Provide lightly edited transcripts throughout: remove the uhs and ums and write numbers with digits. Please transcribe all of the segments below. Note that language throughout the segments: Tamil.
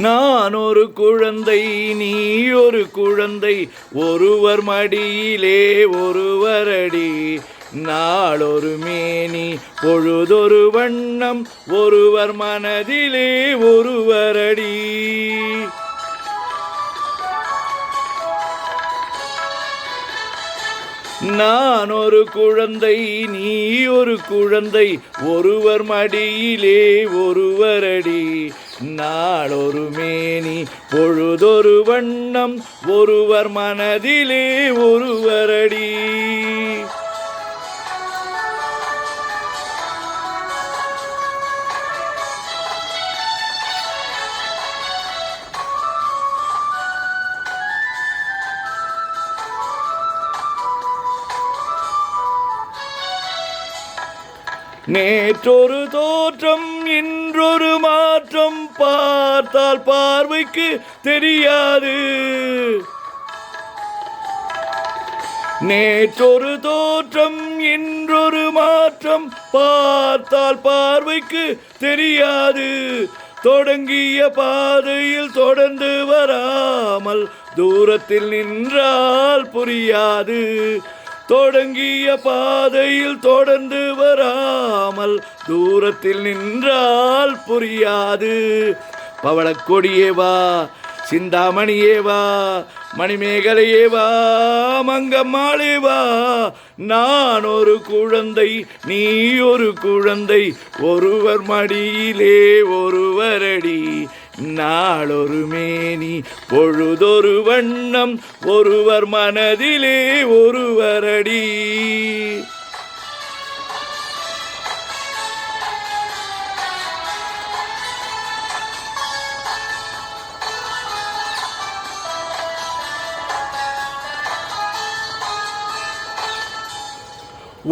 நான் ஒரு குழந்தை, நீ ஒரு குழந்தை, ஒருவர் மடியிலே ஒருவரடி. நாளொரு மேனி பொழுதொரு வண்ணம், ஒருவர் மனதிலே ஒருவரடி. நான் ஒரு குழந்தை, நீ ஒரு குழந்தை, ஒருவர் மடியிலே ஒருவரடி. நாளொரு மேனி பொழுதொரு வண்ணம், ஒருவர் மனதிலே ஒருவரடி. நேற்றொரு தோற்றம், இன்றொரு மாற்றம், பார்த்தால் பார்வைக்கு தெரியாது. நேற்றொரு தோற்றம், இன்றொரு மாற்றம், பார்த்தால் பார்வைக்கு தெரியாது. தொடங்கிய பாதையில் தொடர்ந்து வராமல் தூரத்தில் நின்றால் புரியாது. தொடங்கிய பாதையில் தொடர்ந்து வராமல் தூரத்தில் நின்றால் புரியாது. பவளக்கொடியே வா, சிந்தாமணியே வா, மணிமேகலையே வா, மங்கம்மாளே வா. நான் ஒரு குழந்தை, நீ ஒரு குழந்தை, ஒருவர் மடியிலே ஒருவரடி. நாளொரு மேனி பொழுதொரு வண்ணம், ஒருவர் மனதிலே ஒருவரடி.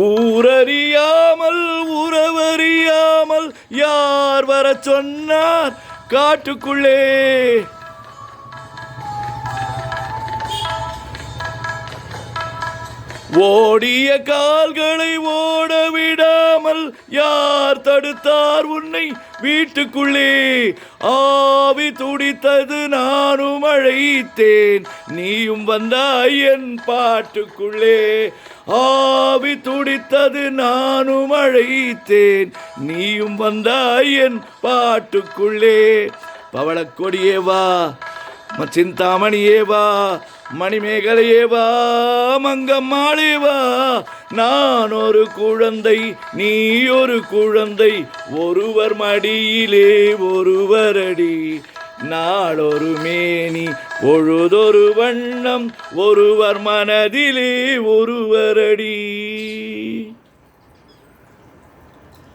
ஊரறியாமல் உறவறியாமல் யார் வர சொன்னார் காட்டுக்குள்ளே? ஓடிய கால்களை ஓட விடாமல் யார் தடுத்தார் உன்னை வீட்டுக்குள்ளே? ஆவி துடித்தது, நானும் அழைத்தேன், நீயும் வந்தாய் என் பாட்டுக்குள்ளே. ஆவி துடித்தது, நானும் அழைத்தேன், நீயும் வந்தாய் என் பாட்டுக்குள்ளே. பவளக்கொடியே வா, சிந்தாமணியே வா, மணிமேகலையே வா, மங்கம்மாளே வா. நான் ஒரு குழந்தை, நீ ஒரு குழந்தை, ஒருவர் மடியிலே ஒருவரடி. நாளொரு மேனி பொழுதொரு வண்ணம், ஒருவர் மனதிலே ஒருவரடி.